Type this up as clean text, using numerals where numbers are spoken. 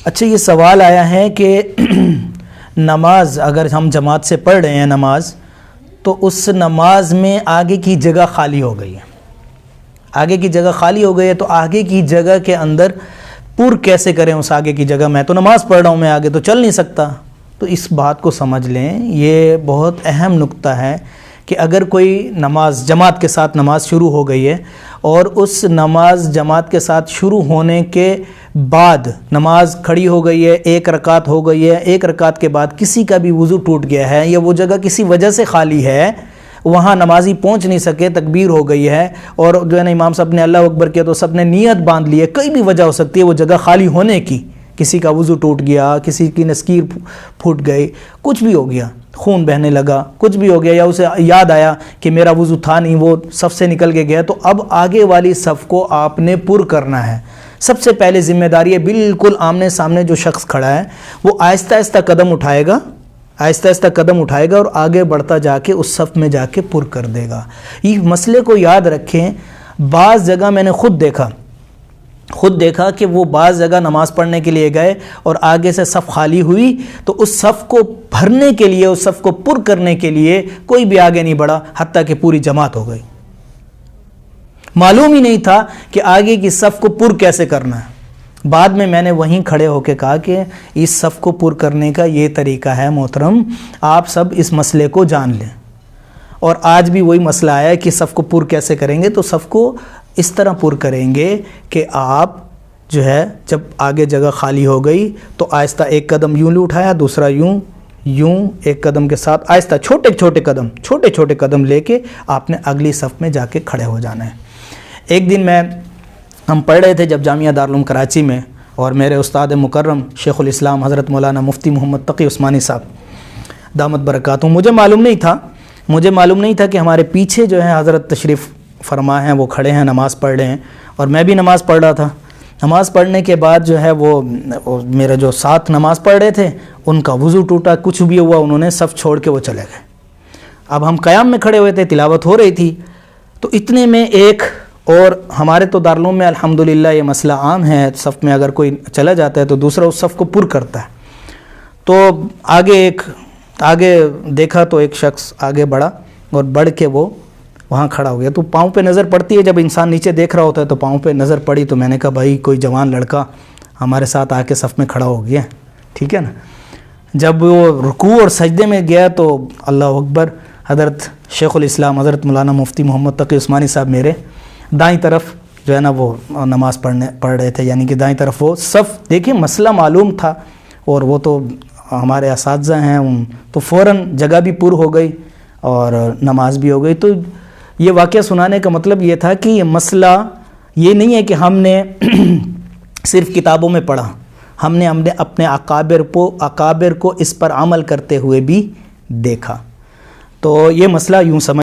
اچھا، یہ سوال آیا ہے کہ نماز اگر ہم جماعت سے پڑھ رہے ہیں نماز، تو اس نماز میں آگے کی جگہ خالی ہو گئی ہے، آگے کی جگہ خالی ہو گئی ہے، تو آگے کی جگہ کے اندر پر کیسے کریں اس آگے کی جگہ؟ میں تو نماز پڑھ رہا ہوں، میں آگے تو چل نہیں سکتا۔ تو اس بات کو سمجھ لیں، یہ بہت اہم نقطہ ہے کہ اگر کوئی نماز جماعت کے ساتھ نماز شروع ہو گئی ہے اور اس نماز جماعت کے ساتھ شروع ہونے کے بعد نماز کھڑی ہو گئی ہے، ایک رکعت ہو گئی ہے، ایک رکعت کے بعد کسی کا بھی وضو ٹوٹ گیا ہے یا وہ جگہ کسی وجہ سے خالی ہے، وہاں نمازی پہنچ نہیں سکے، تکبیر ہو گئی ہے اور جو ہے نا امام صاحب نے اللہ اکبر کیا تو سب نے نیت باندھ لی ہے، کوئی بھی وجہ ہو سکتی ہے وہ جگہ خالی ہونے کی، کسی کا وضو ٹوٹ گیا، کسی کی نسکیر پھوٹ گئی، کچھ بھی ہو گیا، خون بہنے لگا، کچھ بھی ہو گیا، یا اسے یاد آیا کہ میرا وضو تھا نہیں، وہ صف سے نکل کے گیا، تو اب آگے والی صف کو آپ نے پر کرنا ہے۔ سب سے پہلے ذمہ داری ہے، بالکل آمنے سامنے جو شخص کھڑا ہے وہ آہستہ آہستہ قدم اٹھائے گا، آہستہ آہستہ قدم اٹھائے گا اور آگے بڑھتا جا کے اس صف میں جا کے پر کر دے گا۔ یہ مسئلے کو یاد رکھیں، بعض جگہ میں نے خود دیکھا کہ وہ بعض جگہ نماز پڑھنے کے لیے گئے اور آگے سے صف خالی ہوئی تو اس صف کو بھرنے کے لیے، اس صف کو پر کرنے کے لیے کوئی بھی آگے نہیں بڑھا، حتیٰ کہ پوری جماعت ہو گئی۔ معلوم ہی نہیں تھا کہ آگے کی صف کو پر کیسے کرنا ہے۔ بعد میں میں نے وہیں کھڑے ہو کے کہا کہ اس صف کو پر کرنے کا یہ طریقہ ہے محترم، آپ سب اس مسئلے کو جان لیں۔ اور آج بھی وہی مسئلہ آیا ہے کہ صف کو پر کیسے کریں گے، تو صف کو اس طرح پر کریں گے کہ آپ جو ہے جب آگے جگہ خالی ہو گئی تو آہستہ ایک قدم یوں اٹھایا، دوسرا یوں ایک قدم کے ساتھ آہستہ چھوٹے چھوٹے قدم لے کے آپ نے اگلی صف میں جا کے کھڑے ہو جانا ہے۔ ایک دن ہم پڑھ رہے تھے جب جامعہ دارالعلوم کراچی میں، اور میرے استاد مکرم شیخ الاسلام حضرت مولانا مفتی محمد تقی عثمانی صاحب دامت برکاتہم، مجھے معلوم نہیں تھا کہ ہمارے پیچھے جو ہے حضرت تشریف فرما ہیں، وہ کھڑے ہیں، نماز پڑھ رہے ہیں، اور میں بھی نماز پڑھ رہا تھا۔ نماز پڑھنے کے بعد جو ہے وہ میرا جو ساتھ نماز پڑھ رہے تھے ان کا وضو ٹوٹا، کچھ بھی ہوا، انہوں نے صف چھوڑ کے وہ چلے گئے۔ اب ہم قیام میں کھڑے ہوئے تھے، تلاوت ہو رہی تھی، تو اتنے میں ایک اور ہمارے تو دارالعلوم میں الحمدللہ یہ مسئلہ عام ہے، صف میں اگر کوئی چلا جاتا ہے تو دوسرا اس صف کو پر کرتا ہے۔ تو آگے دیکھا تو ایک شخص آگے بڑھا اور بڑھ کے وہ وہاں کھڑا ہو گیا، تو پاؤں پہ نظر پڑتی ہے، جب انسان نیچے دیکھ رہا ہوتا ہے تو پاؤں پہ نظر پڑی، تو میں نے کہا بھائی کوئی جوان لڑکا ہمارے ساتھ آ کے صف میں کھڑا ہو گیا، ٹھیک ہے نا۔ جب وہ رکوع اور سجدے میں گیا تو اللہ اکبر، حضرت شیخ الاسلام حضرت مولانا مفتی محمد تقی عثمانی صاحب میرے دائیں طرف جو ہے نا وہ نماز پڑھ رہے تھے، یعنی کہ دائیں طرف وہ صف، دیکھیں مسئلہ معلوم تھا اور وہ تو ہمارے اساتذہ ہیں، تو فوراً جگہ بھی پر ہو گئی اور نماز بھی ہو گئی۔ تو یہ واقعہ سنانے کا مطلب یہ تھا کہ یہ مسئلہ یہ نہیں ہے کہ ہم نے صرف کتابوں میں پڑھا، ہم نے اپنے اکابر کو اس پر عمل کرتے ہوئے بھی دیکھا۔ تو یہ مسئلہ یوں سمجھ